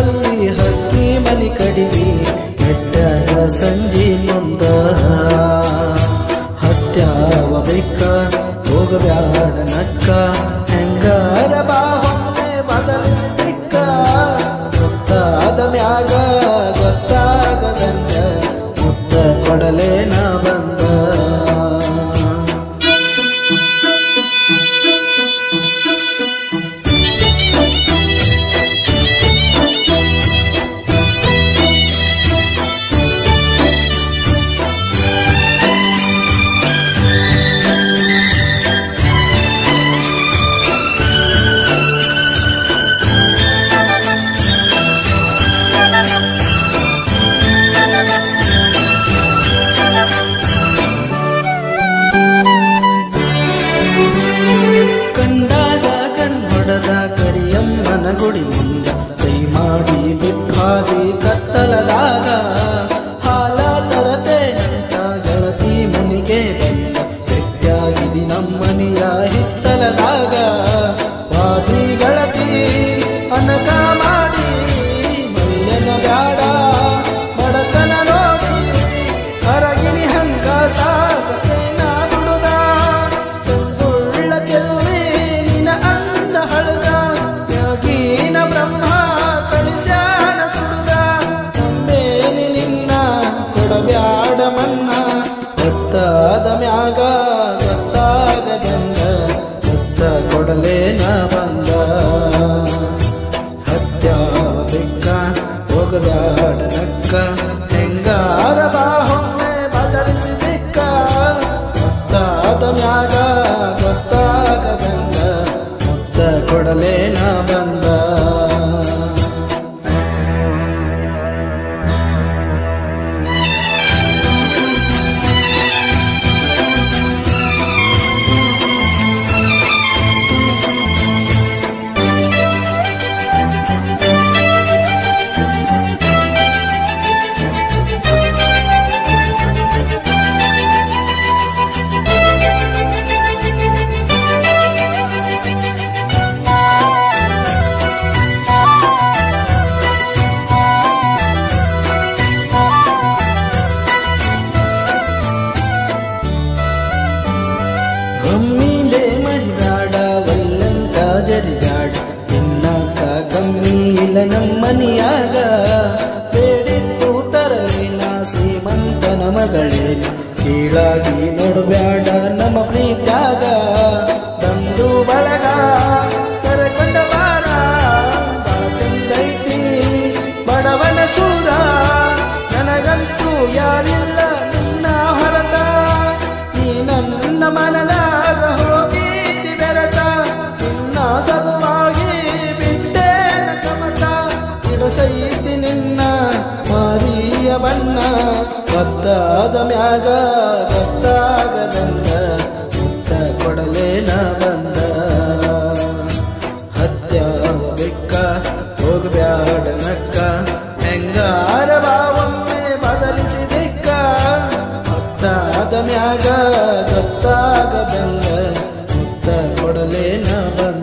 ಊರಲ್ಲಿ ಹಕ್ಕಿ ಮನಿ ಕಡಿಗಿ ಬೆಟ್ಟದ ಸಂಜಿ ಮುಂದ ಹತ್ಯಾವ ಬೆಕ್ಕ ಹೋಗಬ್ಯಾಡ ನಕ್ಕ ಹೆಂಗಾರ ಬಾಹೊಮ್ಮೆ ಬದಲಿಸಿ ದಿಕ್ಕ ಗೊತ್ತಾದ ಮ್ಯಾಗ ಗೊತ್ತಾಗದಂಗ ಮುತ್ತ ಕೊಡಲೇನ ಬಂದ ಕರಿಯಮ್ಮನ ಗುಡಿ ಮುಂದ ಕೈ ಮಾಡಿ ಬಿಟ್ಟಾದಿ ಕತ್ತಲದಾಗ ಹಾಲ ತರತೆ ಅಂತ ಗೆಳತಿ ಮನಿಗೆ ಬಂದ ಭೇಟಿಯಾಗಿದಿ ನಮ್ಮನಿಯ ಹಿತ್ತಲದಾಗ ವಾದಿ ಗೆಳತಿ ಅನಕ ಮಾಡಿ ಮೈಯನ ಬ್ಯಾಡ ಬಡತನ ನೋಡಿ ಹೊರಗಿನಿ ಹಂಗ ಸಾಕೇನ ದುಡುದ ಚಂದುಳ್ಳ ಚೆಲುವೆ ನಿನ ಅಂದ ಹಳದ ತ್ಯಾಗೀನ ಬ್ರಹ್ಮ ಕಳಿಸ್ಯಾನ ಸುಡುದ ತಂಬೇನಿ ನಿನ್ನ ಕೊಡಬ್ಯಾಡ ಮನ್ನ ಗೊತ್ತಾದ ಮ್ಯಾಗ ಗೊತ್ತಾಗದಂಗ ಗೊತ್ತ ಕೊಡಲೇನ ಬಂದ ಹತ್ಯಾವ ಬೆಕ್ಕ ಹೋಗಬ್ಯಾಡ ನಕ್ಕ ಹೆಂಗಾರ ಬಾಹೊಮ್ಮೆ ಬದಲಿಸಿ ದಿಕ್ಕ ಗೊತ್ತಾದ ಮ್ಯಾಗ ಗೊತ್ತಾಗದಂಗ ಮುತ್ತ ಕೊಡಲೇನ ಬಂದ ಒಮ್ಮಿಲೆ ಮರಿಬ್ಯಾಡ ವಲ್ಲಂತ ಜರಿಬ್ಯಾಡ ತಿನ್ನಕ ಗಮ್ಮೀಲ ನಮ್ಮನಿಯಾಗ ಬೇಡಿತ್ತು ತರಲಿನ ಶ್ರೀಮಂತನ ಮಗಳೇನ ಕೀಳಾಗಿ ನೋಡಬ್ಯಾಡ ನಮ್ಮ ಪ್ರೀತ್ಯಾಗ ಬಂದು ಬಳಗ ಕರಕೊಂಡ ಬಾರ ಬಾಳ ಚಂದೈತಿ ಬಡವನ ಸೂರ ನನಗಂತೂ ಯಾರಿಲ್ಲ ನಿನ್ನ ಹೊರತ ನೀ ನನ್ನ ಮನದಾಗ ಹೋಗಿದ್ದಿ ಬೆರತ ನಿನ್ನ ಸಲುವಾಗಿ ಬಿಟ್ಟೇನ ಕಮತ ಇಡಸೈತಿ ನಿನ್ನ ಮಾರಿಯ ಬಣ್ಣ ಗೊತ್ತಾದ ಮ್ಯಾಗ ಗೊತ್ತಾಗದಂಗ ಮುತ್ತ ಕೊಡಲೇನ ಬಂದ ಹತ್ಯಾವ ಬೆಕ್ಕ ಹೋಗಬ್ಯಾಡ ನಕ್ಕ ಹೆಂಗಾರ ಬಾವೊಮ್ಮೆ ಬದಲಿಸಿ ದಿಕ್ಕ ಗೊತ್ತಾದ ಮ್ಯಾಗ ಗೊತ್ತಾಗದಂಗ ಮುತ್ತ ಕೊಡಲೇನ ಬಂದ